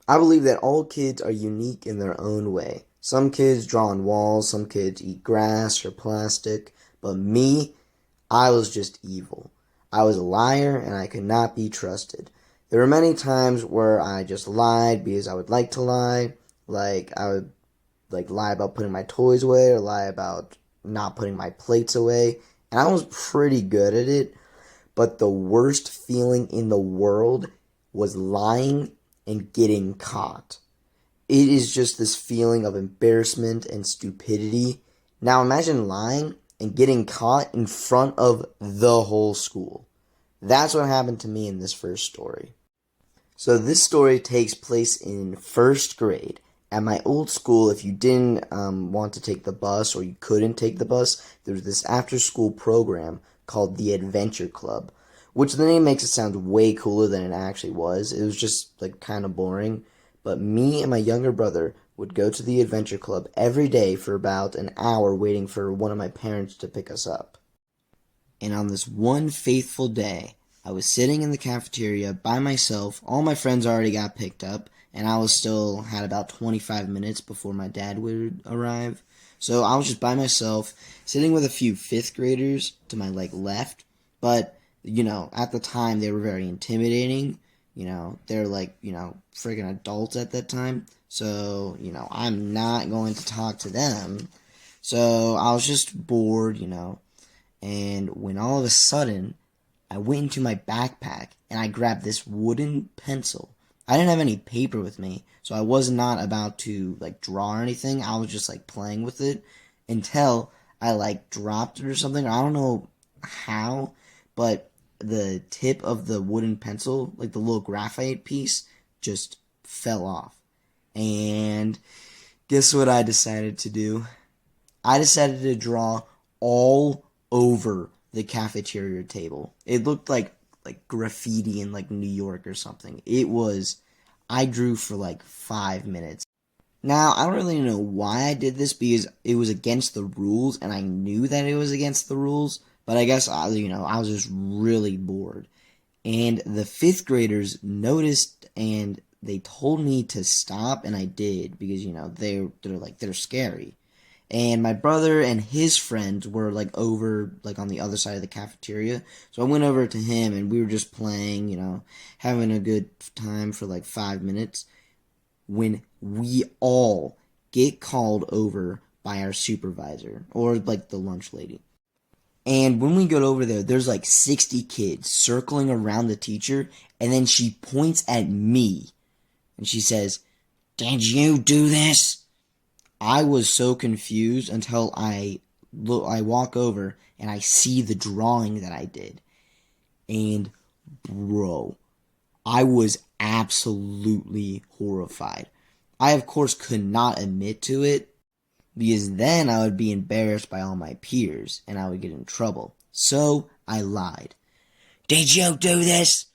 I believe that all kids are unique in their own way. Some kids draw on walls, some kids eat grass or plastic, but me, I was just evil. I was a liar and I could not be trusted. There were many times where I just lied because I would like to lie. Like I would lie about putting my toys away or lie about not putting my plates away. And I was pretty good at it, but the worst feeling in the world was lying and getting caught. It is just this feeling of embarrassment and stupidity. Now imagine lying and getting caught in front of the whole school. That's what happened to me in this first story. So this story takes place in first grade. At my old school, if you didn't want to take the bus or you couldn't take the bus, there was this after-school program called the Adventure Club, which the name makes it sound way cooler than it actually was. It was just like kind of boring. But me and my younger brother would go to the Adventure Club every day for about an hour waiting for one of my parents to pick us up. And on this one faithful day, I was sitting in the cafeteria by myself. All my friends already got picked up, and I was still had about 25 minutes before my dad would arrive. So I was just by myself, sitting with a few fifth graders to my left. But at the time they were very intimidating. They're friggin' adults at that time. So I'm not going to talk to them. So I was just bored. And when all of a sudden, I went into my backpack and I grabbed this wooden pencil. I didn't have any paper with me, so I was not about to draw or anything. I was just playing with it until I dropped it or something. I don't know how, but the tip of the wooden pencil, the little graphite piece, just fell off. And guess what I decided to do? I decided to draw all over the cafeteria table. It looked like graffiti in New York or something. I drew for 5 minutes. Now, I don't really know why I did this because it was against the rules and I knew that it was against the rules, but I guess I was just really bored. And the fifth graders noticed and they told me to stop and I did because they're scary. And my brother and his friends were over on the other side of the cafeteria. So I went over to him and we were just playing, having a good time for 5 minutes when we all get called over by our supervisor or the lunch lady. And when we go over there, there's 60 kids circling around the teacher, and then she points at me and she says, "Did you do this?" I was so confused until I walk over and I see the drawing that I did. And bro, I was absolutely horrified. I of course could not admit to it because then I would be embarrassed by all my peers and I would get in trouble. So I lied. "Did you do this?"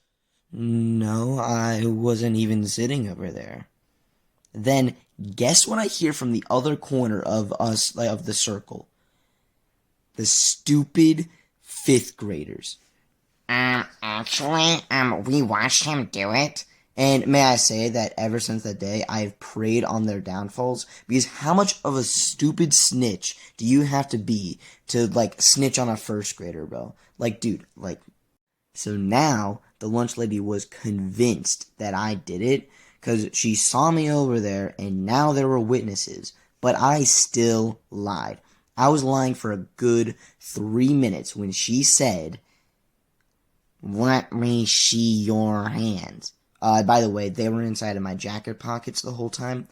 "No, I wasn't even sitting over there." Then guess what I hear from the other corner of us, of the circle? The stupid fifth graders. Actually, we watched him do it. And may I say that ever since that day, I have preyed on their downfalls because how much of a stupid snitch do you have to be to snitch on a first grader, bro? Dude, so now the lunch lady was convinced that I did it because she saw me over there and now there were witnesses. But I still lied. I was lying for a good 3 minutes when she said, "Let me see your hands." By the way, they were inside of my jacket pockets the whole time.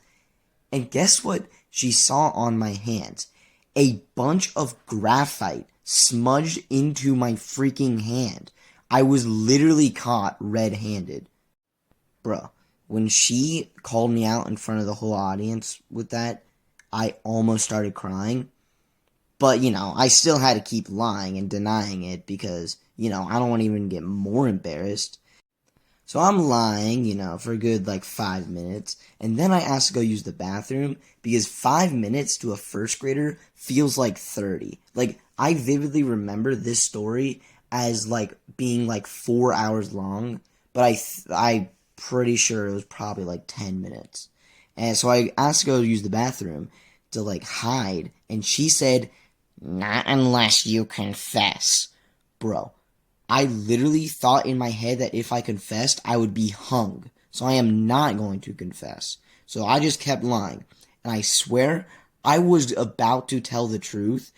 And guess what she saw on my hands? A bunch of graphite smudged into my freaking hand. I was literally caught red-handed. Bruh, when she called me out in front of the whole audience with that, I almost started crying. But, I still had to keep lying and denying it because, I don't want to even get more embarrassed. So I'm lying, for a good 5 minutes, and then I asked to go use the bathroom because 5 minutes to a first grader feels like 30. I vividly remember this story as being 4 hours long, but I pretty sure it was probably like 10 minutes. And so I asked to go use the bathroom to like hide, and she said, Not unless you confess. bro, I literally thought in my head that if I confessed, I would be hung. So I am not going to confess. So I just kept lying. And I swear I was about to tell the truth.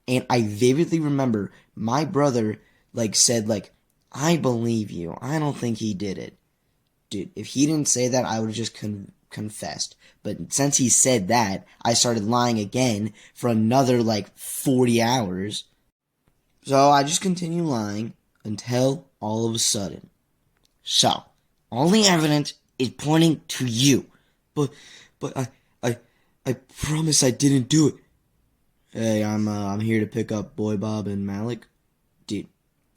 And I vividly remember my brother like said like, I believe you. I don't think he did it. Dude, if he didn't say that, I would have just confessed. But since he said that, I started lying again for another like 40 hours. So I just continued lying until all of a sudden. So, all the evidence is pointing to you. But I promise I didn't do it. Hey, I'm here to pick up Boy Bob and Malik. Dude,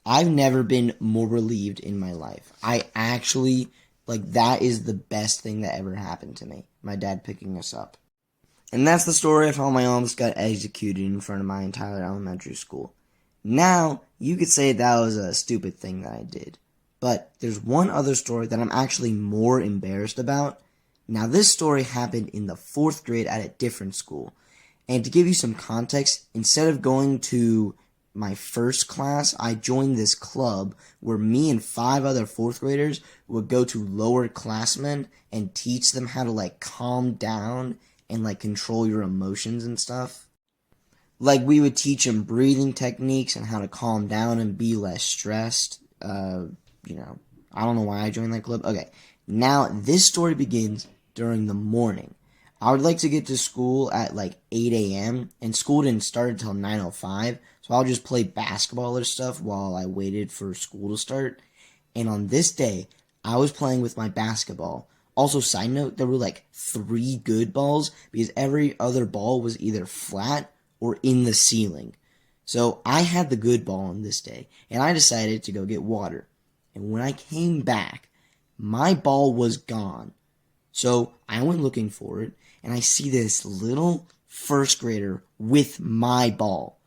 I've never been more relieved in my life. I actually, like, that is the best thing that ever happened to me. My dad picking us up. And that's the story of how my almost got executed in front of my entire elementary school. Now, you could say that was a stupid thing that I did. But there's one other story that I'm actually more embarrassed about. Now, this story happened in the 4th grade at a different school. And to give you some context, instead of going to my first class, I joined this club where me and 5 other 4th graders would go to lower classmen and teach them how to like calm down and like control your emotions and stuff. Like we would teach them breathing techniques and how to calm down and be less stressed. I don't know why I joined that club. Okay, now this story begins during the morning. I would like to get to school at like 8 a.m. and school didn't start until 9:05, so I'll just play basketball or stuff while I waited for school to start. And on this day, I was playing with my basketball. Also, side note, there were like 3 good balls because every other ball was either flat or in the ceiling. So I had the good ball on this day, and I decided to go get water. And when I came back, my ball was gone. So I went looking for it, and I see this little 1st grader with my ball.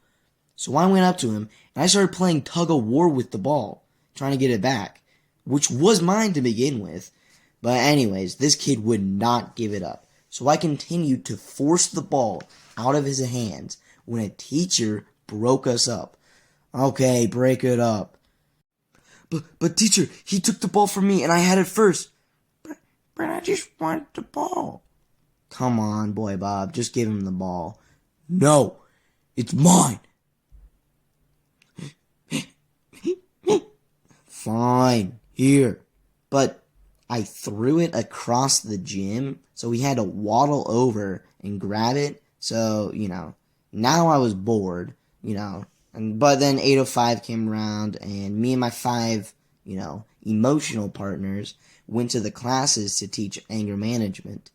So I went up to him, and I started playing tug of war with the ball, trying to get it back, which was mine to begin with. But anyways, this kid would not give it up. So I continued to force the ball out of his hands when a teacher broke us up. Okay, break it up. But teacher, he took the ball from me and I had it first. But I just want the ball. Come on, Boy Bob, just give him the ball. No, it's mine. Fine, here. But I threw it across the gym, so we had to waddle over and grab it. So, now I was bored, but then 8:05 came around, and me and my 5, emotional partners went to the classes to teach anger management.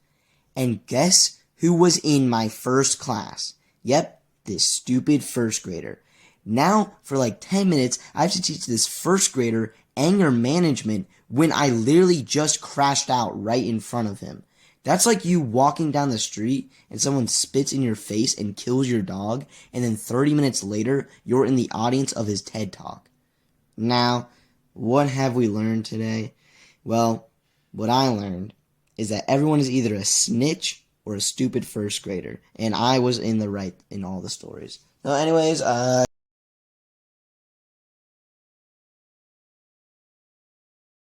And guess who was in my first class? Yep, this stupid 1st grader. Now, for like 10 minutes, I have to teach this 1st grader anger management when I literally just crashed out right in front of him. That's like you walking down the street and someone spits in your face and kills your dog, and then 30 minutes later, you're in the audience of his TED Talk. Now, what have we learned today? Well, what I learned is that everyone is either a snitch or a stupid 1st grader, and I was in the right in all the stories. So anyways,